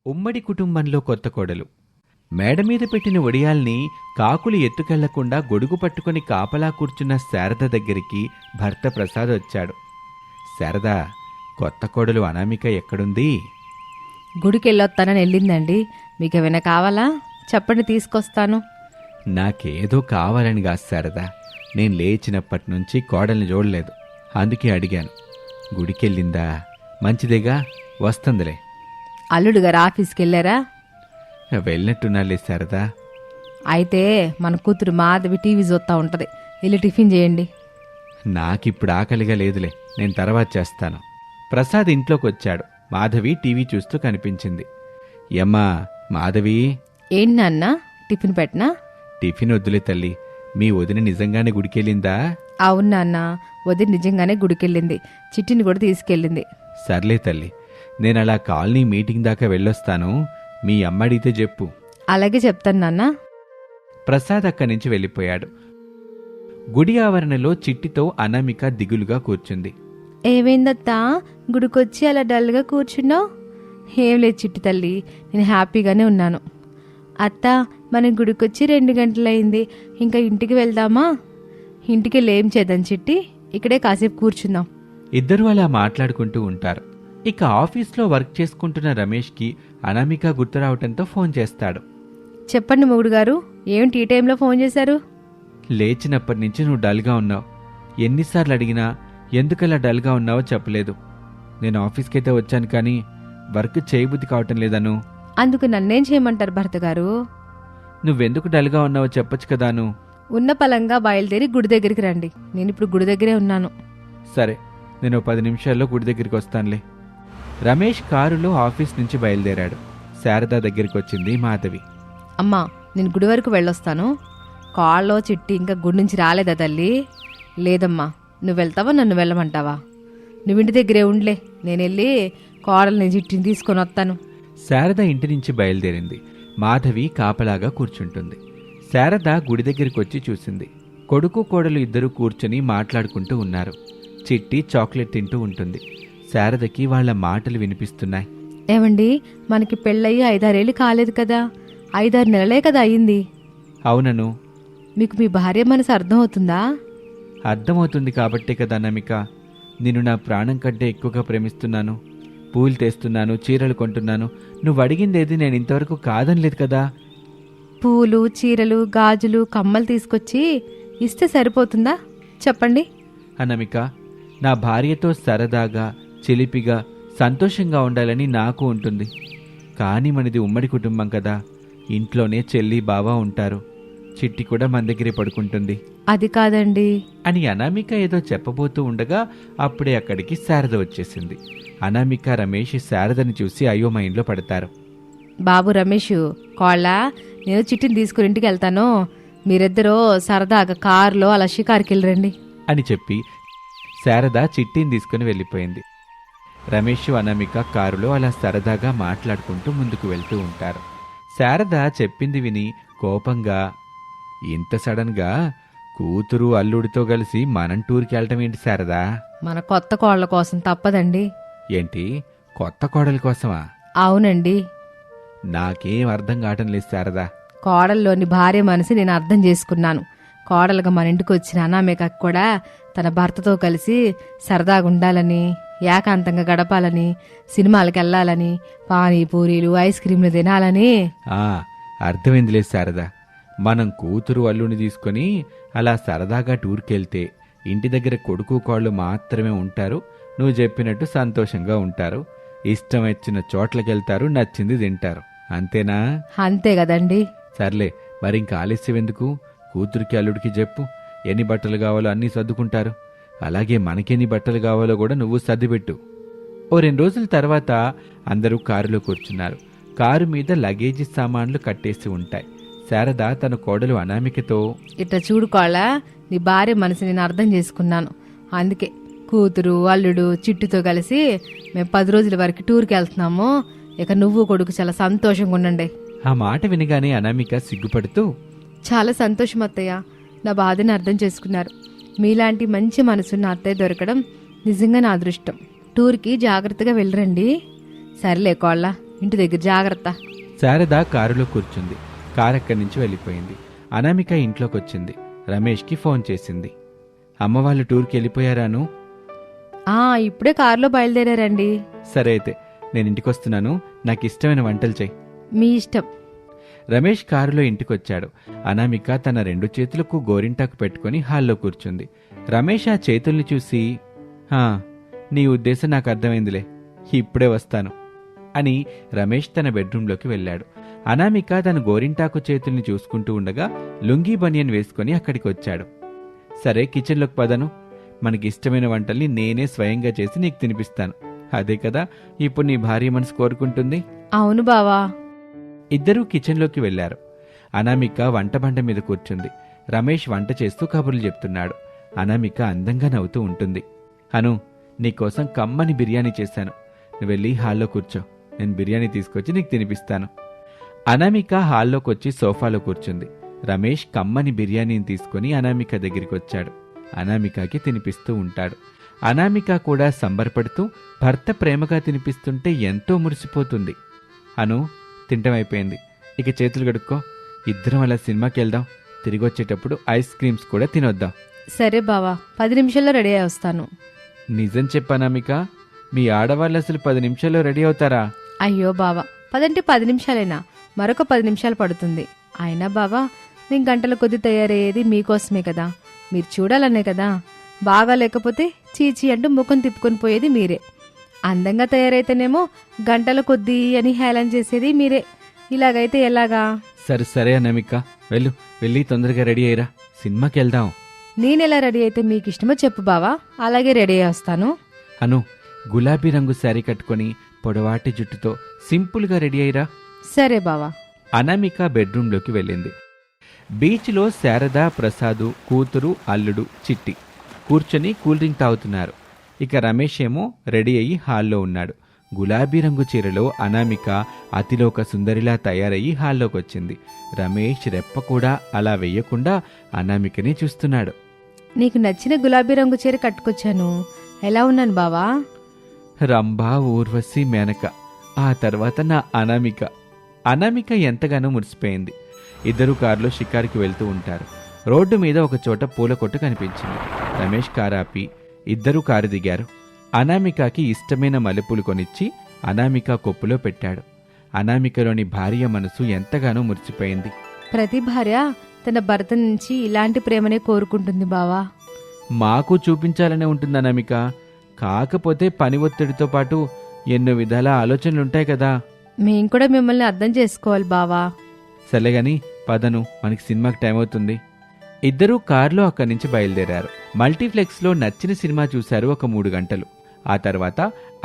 ఉమ్మడి కుటుంబంలో కొత్త కోడలు. మేడమీద పెట్టిన ఒడియాల్ని కాకులు ఎత్తుకెళ్లకుండా గొడుగు పట్టుకుని కాపలా కూర్చున్న శారద దగ్గరికి భర్త ప్రసాద్ వచ్చాడు. శారదా, కొత్త కోడలు అనామిక ఎక్కడుంది? గుడికెళ్ళొస్తానని వెళ్ళిందండి. మీకేమైనా కావాలా చెప్పండి, తీసుకొస్తాను. నాకేదో కావాలని కాదు శారదా, నేను లేచినప్పటి నుంచి కోడల్ని చూడలేదు, అందుకే అడిగాను. గుడికెళ్ళిందా? మంచిదేగా, వస్తుందిలే. అల్లుడు గారు ఆఫీస్కి వెళ్ళారా? వెళ్ళినట్టున్నాలే శారదా. అయితే మన కూతురు మాధవి టీవీ చూస్తూ ఉంటుంది, వెళ్ళి టిఫిన్ చేయండి. నాకిప్పుడు ఆకలిగా లేదులే, నేను తర్వాత చేస్తాను. ప్రసాద్ ఇంట్లోకి వచ్చాడు. మాధవి టీవీ చూస్తూ కనిపించింది. యమ్మా మాధవి. ఏంటి నాన్న, టిఫిన్ పెట్టనా? టిఫిన్ వద్దులే తల్లి, మీ వదిన నిజంగానే గుడికెళ్ళిందా? అవును నాన్న, వదిన నిజంగానే గుడికెళ్ళింది, చిట్టిని కూడా తీసుకెళ్ళింది. సర్లే తల్లి, నేను అలా కాలనీ మీటింగ్ దాకా వెళ్ళొస్తాను, మీ అమ్మ అడిగితే చెప్పు. అలాగే చెప్తాను నాన్న. ప్రసాద్ అక్కడి నుంచి వెళ్ళిపోయాడు. గుడి ఆవరణలో చిట్టితో అనామిక దిగులుగా కూర్చుంది. ఏమైందత్తా, గుడికొచ్చి అలా డల్గా కూర్చున్నావు? ఏం లేదు చిట్టి తల్లి, నేను హ్యాపీగానే ఉన్నాను. అత్త, మనం గుడికొచ్చి 2 గంటలైంది, ఇంకా ఇంటికి వెళ్దామా? ఇంటికి వెళ్ళేం చేద్దాం చిట్టి, ఇక్కడే కాసేపు కూర్చుందాం. ఇద్దరూ అలా మాట్లాడుకుంటూ ఉంటారు. ఇక ఆఫీస్లో వర్క్ చేసుకుంటున్న రమేష్కి అనామిక గుర్తు రావటంతో ఫోన్ చేస్తాడు. చెప్పండి మొగుడు గారు, ఏమిటి ఈ టైంలో ఫోన్ చేశారు? లేచినప్పటి నుంచి నువ్వు డల్గా ఉన్నావు. ఎన్నిసార్లు అడిగినా ఎందుకలా డల్గా ఉన్నావో చెప్పలేదు. నేను ఆఫీస్కైతే వచ్చాను, కానీ వర్క్ చేయబుద్ధి కావటం లేదను. అందుకు నన్నేం చేయమంటారు భర్త గారు? నువ్వెందుకు డల్గా ఉన్నావో చెప్పొచ్చు కదాను. ఉన్న పలంగా బయలుదేరి గుడి దగ్గరికి రండి, నేను ఇప్పుడు గుడి దగ్గరే ఉన్నాను. సరే, నేను 10 నిమిషాల్లో గుడి దగ్గరికి వస్తానులే. రమేష్ కారులో ఆఫీస్ నుంచి బయలుదేరాడు. శారద దగ్గరికి వచ్చింది మాధవి. అమ్మా, నేను గుడి వరకు వెళ్ళొస్తాను. కాళ్ళలో చిట్టి ఇంకా గుడి నుంచి రాలేదా తల్లి? లేదమ్మా. నువ్వు వెళ్తావా, నన్ను వెళ్ళమంటావా? నువ్వు ఇంటి దగ్గరే ఉండలే, నేను వెళ్ళి కోడల్ని చిట్టిని తీసుకొని వస్తాను. శారద ఇంటి నుంచి బయలుదేరింది. మాధవి కాపలాగా కూర్చుంటుంది. శారద గుడి దగ్గరికి వచ్చి చూసింది. కొడుకు కోడలు ఇద్దరూ కూర్చొని మాట్లాడుకుంటూ ఉన్నారు. చిట్టి చాక్లెట్ తింటూ ఉంటుంది. శారదకి వాళ్ల మాటలు వినిపిస్తున్నాయి. ఏమండి, మనకి పెళ్ళయి 5-6 ఏళ్ళు కాలేదు కదా, 5-6 నెలలే కదా అయ్యింది. అవునను. మీకు మీ భార్య మనసు అర్థం అవుతుందా? అర్థమవుతుంది కాబట్టే కదా అనామిక, నిన్ను నా ప్రాణం కంటే ఎక్కువగా ప్రేమిస్తున్నాను. పూలు తెస్తున్నాను, చీరలు కొంటున్నాను. నువ్వు అడిగిందేది నేను ఇంతవరకు కాదనలేదు కదా. పూలు, చీరలు, గాజులు, కమ్మలు తీసుకొచ్చి ఇస్తే సరిపోతుందా చెప్పండి? అనామిక, నా భార్యతో సరదాగా, చిలిపిగా, సంతోషంగా ఉండాలని నాకు ఉంటుంది. కానీ మనది ఉమ్మడి కుటుంబం కదా, ఇంట్లోనే చెల్లి బావ ఉంటారు. చిట్టి కూడా మన దగ్గరే పడుకుంటుంది. అది కాదండి అని అనామిక ఏదో చెప్పబోతూ ఉండగా అప్పుడే అక్కడికి శారద వచ్చేసింది. అనామిక, రమేష్ శారదని చూసి అయోమయంలో పడతారు. బాబు రమేష్, కోళ్ళ, నేను చిట్టిని తీసుకుని ఇంటికి వెళ్తాను, మీరిద్దరూ సరదాగా కారులో అలా షికారుకి వెళ్ళరండి అని చెప్పి శారద చిట్టిని తీసుకుని వెళ్ళిపోయింది. రమేష్, అనామిక కారులో అలా సరదాగా మాట్లాడుకుంటూ ముందుకు వెళ్తూ ఉంటారు. శారద చెప్పింది విని కోపంగా, ఇంత సడన్గా కూతురు అల్లుడితో కలిసి మనం టూర్కి వెళ్ళటం ఏంటి శారదా? మన కొత్త కోళ్ళ కోసం తప్పదండి. ఏంటి, కొత్త కోడల కోసమా? అవునండి. నాకేం అర్థం కావటం లేదు శారదా. కోడల్లోని భార్య మనసు నేను అర్థం చేసుకున్నాను. కోడలుగా మన ఇంటికి వచ్చిన అనామికకు కూడా తన భర్తతో కలిసి సరదాగా ఉండాలని, ఏకాంతంగా గడపాలని, సినిమాలకు వెళ్ళాలని, పానీపూరీలు, ఐస్ క్రీంలు తినాలని. అర్థమైందిలే శారదా. మనం కూతురు అల్లుని తీసుకొని అలా సరదాగా టూర్కెళ్తే ఇంటి దగ్గర కొడుకు కోళ్ళు మాత్రమే ఉంటారు. నువ్వు చెప్పినట్టు సంతోషంగా ఉంటారు. ఇష్టం వచ్చిన చోట్లకెళ్తారు, నచ్చింది తింటారు. అంతేనా? అంతే కదండి. సర్లే, మరింక ఆలస్యం ఎందుకు? కూతురికి అల్లుడికి చెప్పు, ఎన్ని బట్టలు కావాలో అన్నీ సర్దుకుంటారు. అలాగే మనకెన్ని బట్టలు కావాలో కూడా నువ్వు సర్దిపెట్టు. ఓ 2 రోజుల తర్వాత అందరూ కారులో కూర్చున్నారు. కారు మీద లగేజీ సామాన్లు కట్టేసి ఉంటాయి. శారద తన కోడలు అనామికతో, ఇట్లా చూడుకోళ్ళ, నీ భార్య మనసు నేను అర్థం చేసుకున్నాను. అందుకే కూతురు అల్లుడు చిట్టుతో కలిసి మేము 10 రోజుల వరకు టూర్కి వెళ్తున్నాము. ఇక నువ్వు కొడుకు చాలా సంతోషంగా ఉండండి. ఆ మాట వినగానే అనామిక సిగ్గుపడుతూ, చాలా సంతోషం అత్తయ్య, నా బాధని అర్థం చేసుకున్నారు. మీలాంటి మంచి మనసున్న అత్తయ్య దొరకడం నిజంగా నా అదృష్టం. టూర్కి జాగ్రత్తగా వెళ్ళరండి. సరేలే కోళ్ళ, ఇంటి దగ్గర జాగ్రత్త. శారద కారులో కూర్చుంది. కారు అక్కడి నుంచి వెళ్ళిపోయింది. అనామిక ఇంట్లోకొచ్చింది. రమేష్కి ఫోన్ చేసింది. అమ్మ వాళ్ళు టూర్కి వెళ్ళిపోయారాను? ఇప్పుడే కారులో బయలుదేరారండి. సరే అయితే నేను ఇంటికొస్తున్నాను. నాకు ఇష్టమైన వంటలు చెయ్యి. మీ ఇష్టం. రమేష్ కారులో ఇంటికొచ్చాడు. అనామిక తన 2 చేతులకు గోరింటాకు పెట్టుకుని హాల్లో కూర్చుంది. రమేష్ ఆ చేతుల్ని చూసి, నీ ఉద్దేశం నాకు అర్థమైందిలే, ఇప్పుడే వస్తాను అని రమేష్ తన బెడ్రూంలోకి వెళ్ళాడు. అనామిక తన గోరింటాకు చేతుల్ని చూసుకుంటూ ఉండగా లుంగీ బనియన్ వేసుకుని అక్కడికి వచ్చాడు. సరే కిచెన్లోకి పదను. మనకి ఇష్టమైన వంటల్ని నేనే స్వయంగా చేసి నీకు తినిపిస్తాను. అదే కదా ఇప్పుడు నీ భార్య మనసు కోరుకుంటుంది. అవును బావా. ఇద్దరూ కిచెన్లోకి వెళ్లారు. అనామిక వంటబండ మీద కూర్చుంది. రమేష్ వంట చేస్తూ కబుర్లు చెప్తున్నాడు. అనామిక అందంగా నవ్వుతూ ఉంటుంది. అను, నీకోసం కమ్మని బిర్యానీ చేశాను. నువ్వు వెళ్ళి హాల్లో కూర్చో. నేను బిర్యానీ తీసుకొచ్చి నీకు తినిపిస్తాను. అనామిక హాల్లోకొచ్చి సోఫాలో కూర్చుంది. రమేష్ కమ్మని బిర్యానీని తీసుకుని అనామిక దగ్గరికి వచ్చాడు. అనామికకి తినిపిస్తూ ఉంటాడు. అనామిక కూడా సంబరపడుతూ భర్త ప్రేమగా తినిపిస్తుంటే ఎంతో మురిసిపోతుంది. అను, తింటమైపోయింది. ఇక చేతులు కడుక్కో. ఇద్దరం అలా సినిమాకి వెళ్దాం. తిరిగి వచ్చేటప్పుడు ఐస్ క్రీమ్స్ కూడా తినొద్దాం. సరే బావా, 10 నిమిషాల్లో రెడీ అయి వస్తాను. నిజం చెప్పానామిక, మీ ఆడవాళ్ళు అసలు 10 నిమిషాల్లో రెడీ అవుతారా? అయ్యో బావా, 10 నిమిషాలైనా, మరొక 10 నిమిషాలు పడుతుంది. అయినా బావా, మేము గంటల కొద్ది తయారయ్యేది మీకోసమే కదా, మీరు చూడాలనే కదా. బాగా లేకపోతే చీచీ అంటూ ముఖం తిప్పుకొని పోయేది మీరే. అందంగా తయారైతేనేమో గంటల కొద్దీ అని హేళన చేసేది మీరే. ఇలాగైతే ఎలాగా? సరే సరే అనామిక, వెళ్ళి తొందరగా రెడీ అయ్యిరా, సినిమాకి వెళ్దాం. నేనెలా రెడీ అయితే మీకు ఇష్టమో చెప్పు బావా, అలాగే రెడీ అయ్యి వస్తాను. అను, గులాబీ రంగు శారీ కట్టుకొని పొడవాటి జుట్టుతో సింపుల్గా రెడీ అయ్యిరా. సరే బావా. అనామిక బెడ్రూంలోకి వెళ్ళింది. బీచ్లో శారద, ప్రసాదు, కూతురు, అల్లుడు, చిట్టి కూర్చొని కూల్ డ్రింక్ తాగుతున్నారు. ఇక రమేష్ ఏమో రెడీ అయ్యి హాల్లో ఉన్నాడు. గులాబీ రంగు చీరలో అనామిక అతిలోక సుందరిలా తయారయ్యి హాల్లోకొచ్చింది. రమేష్ రెప్ప కూడా అలా వెయ్యకుండా అనామికని చూస్తున్నాడు. నీకు నచ్చిన గులాబీ రంగు చీర కట్టుకొచ్చాను. ఎలా ఉన్నాను బావా? రంభా, ఊర్వశి, మేనక, ఆ తర్వాత నా అనామిక. అనామిక ఎంతగానో మురిసిపోయింది. ఇద్దరు కారులో షికారుకి వెళ్తూ ఉంటారు. రోడ్డు మీద ఒక చోట పూల కొట్టు కనిపించింది. రమేష్ కారాపి ఇద్దరూ కారు దిగారు. అనామికకి ఇష్టమైన మల్లెపూలు కొనిచ్చి అనామిక కొప్పులో పెట్టాడు. అనామికలోని భార్య మనసు ఎంతగానో మురిసిపోయింది. ప్రతి భార్య తన భర్త నుంచి ఇలాంటి ప్రేమనే కోరుకుంటుంది బావా. మాకు చూపించాలనే ఉంటుంది అనామిక. కాకపోతే పని ఒత్తిడితో పాటు ఎన్నో విధాల ఆలోచనలుంటాయి కదా. మేం కూడా మిమ్మల్ని అర్థం చేసుకోవాలి బావా. సరేగాని పదను, మనకి సినిమాకి టైం అవుతుంది. ఇద్దరూ కారులో అక్కడి నుంచి బయలుదేరారు. మల్టీప్లెక్స్లో నచ్చిన సినిమా చూశారు ఒక 3 గంటలు. ఆ తర్వాత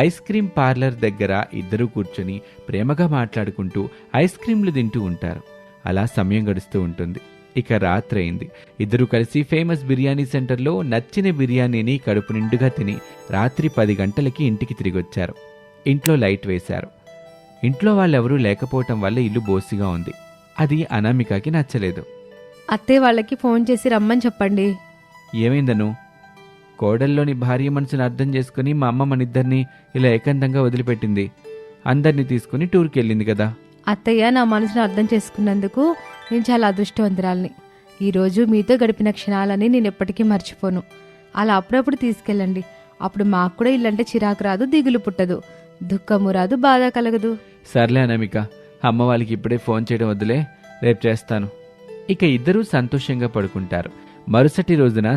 ఐస్ క్రీం పార్లర్ దగ్గర ఇద్దరూ కూర్చొని ప్రేమగా మాట్లాడుకుంటూ ఐస్ క్రీంలు తింటూ ఉంటారు. అలా సమయం గడుస్తూ ఉంటుంది. ఇక రాత్రయింది. ఇద్దరూ కలిసి ఫేమస్ బిర్యానీ సెంటర్లో నచ్చిన బిర్యానీని కడుపు నిండుగా తిని రాత్రి 10 గంటలకి ఇంటికి తిరిగొచ్చారు. ఇంట్లో లైట్ వేశారు. ఇంట్లో వాళ్ళెవరూ లేకపోవటం వల్ల ఇల్లు బోసిగా ఉంది. అది అనామికకి నచ్చలేదు. అత్తయ్య వాళ్ళకి ఫోన్ చేసి రమ్మని చెప్పండి. ఏమైందను? కోడల్లోని భార్య మనసును అర్థం చేసుకుని మా అమ్మ మనిద్దరినీ ఇలా ఏకాంతంగా వదిలిపెట్టింది. అందరినీ తీసుకుని టూర్కి వెళ్ళింది కదా. అత్తయ్య నా మనసును అర్థం చేసుకున్నందుకు నేను చాలా అదృష్టవంతురాల్ని. ఈరోజు మీతో గడిపిన క్షణాలని నేను ఎప్పటికీ మర్చిపోను. అలా అప్పుడప్పుడు తీసుకెళ్ళండి. అప్పుడు మాకు కూడా ఇల్లంటే చిరాకు రాదు, దిగులు పుట్టదు, దుఃఖము రాదు, బాధ కలగదు. సర్లే అనామిక, అమ్మ వాళ్ళకి ఇప్పుడే ఫోన్ చేయడం వద్దులే, రేపు చేస్తాను. ఇక ఇద్దరూ సంతోషంగా పడుకుంటారు. మరుసటి రోజున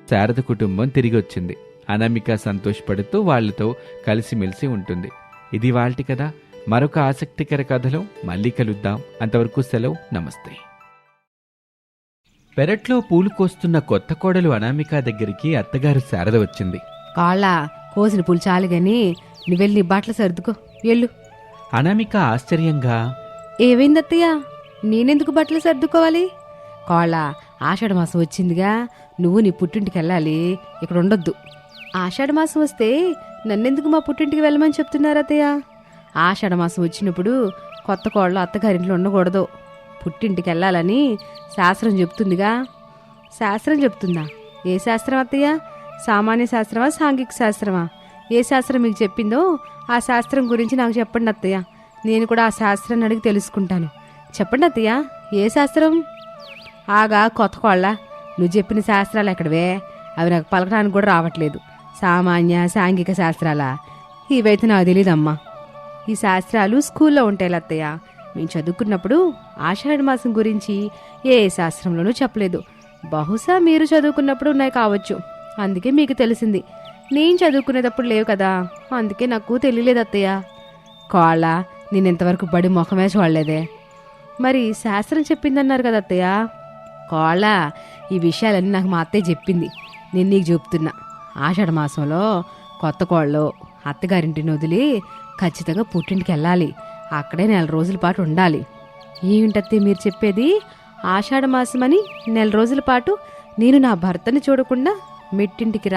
శారద కుటుంబం తిరిగి వచ్చింది. అనామిక సంతోషపడుతూ వాళ్లతో కలిసిమెలిసి ఉంటుంది. ఇది వాల్టి కథ. మరొక ఆసక్తికర కథలో మళ్ళీ కలుద్దాం. అంతవరకు సెలవు, నమస్తే. పెరట్లో పూలు కోస్తున్న కొత్త కోడలు అనామిక దగ్గరికి అత్తగారు శారద వచ్చింది. కాళ్ళ కోసిన పూలు చాలు గాని నువ్వెళ్ళి నీ బట్టలు సర్దుకో, వెళ్ళు. అనామిక ఆశ్చర్యంగా, ఏమైంది అత్తయ్య, నేనెందుకు బట్టలు సర్దుకోవాలి? కాళ్ళ ఆషాఢ మాసం వచ్చిందిగా, నువ్వు నీ పుట్టింటికి వెళ్ళాలి, ఇక్కడ ఉండొద్దు. ఆషాఢ మాసం వస్తే నన్నెందుకు మా పుట్టింటికి వెళ్ళమని చెప్తున్నారు అత్తయ్య? ఆషాఢ మాసం వచ్చినప్పుడు కొత్త కోళ్ళు అత్తగారింట్లో ఉండకూడదు, పుట్టింటికి వెళ్ళాలని శాస్త్రం చెప్తుందిగా. శాస్త్రం చెప్తుందా? ఏ శాస్త్రం అత్తయ్య? సామాన్య శాస్త్రమా, సాంఘిక శాస్త్రమా? ఏ శాస్త్రం మీకు చెప్పిందో ఆ శాస్త్రం గురించి నాకు చెప్పండి అత్తయ్య. నేను కూడా ఆ శాస్త్రాన్ని అడిగి తెలుసుకుంటాను. చెప్పండి అత్తయ్య, ఏ శాస్త్రం? ఆగా కొత్త కోళ్ళ, నువ్వు చెప్పిన శాస్త్రాలు ఎక్కడవే? అవి నాకు పలకడానికి కూడా రావట్లేదు. సామాన్య సాంఘిక శాస్త్రాలా? ఇవైతే నాకు తెలీదమ్మా. ఈ శాస్త్రాలు స్కూల్లో ఉంటాయి అత్తయ్య. మేము చదువుకున్నప్పుడు ఆషాఢ మాసం గురించి ఏ శాస్త్రంలోనూ చెప్పలేదు. బహుశా మీరు చదువుకున్నప్పుడు ఉన్నాయి కావచ్చు, అందుకే మీకు తెలిసింది. నేను చదువుకునేటప్పుడు లేవు కదా, అందుకే నాకు తెలియలేదు అత్తయ్య. కోళ్ళ, నేను ఇంతవరకు బడి ముఖమే చూడలేదే. మరి శాస్త్రం చెప్పిందన్నారు కదా అత్తయ్య. కోళ్ళ, ఈ విషయాలన్నీ నాకు మా అత్తయ్య చెప్పింది. నేను నీకు చెప్తున్నా. ఆషాఢ మాసంలో కొత్త కోళ్ళు అత్తగారింటిని వదిలి ఖచ్చితంగా పుట్టింటికి వెళ్ళాలి. అక్కడే 4 రోజుల పాటు ఉండాలి. ఏమిటత్తయ్య మీరు చెప్పేది? ఆషాఢ మాసమని 4 రోజుల పాటు నేను నా భర్తని చూడకుండా మెట్టింటికి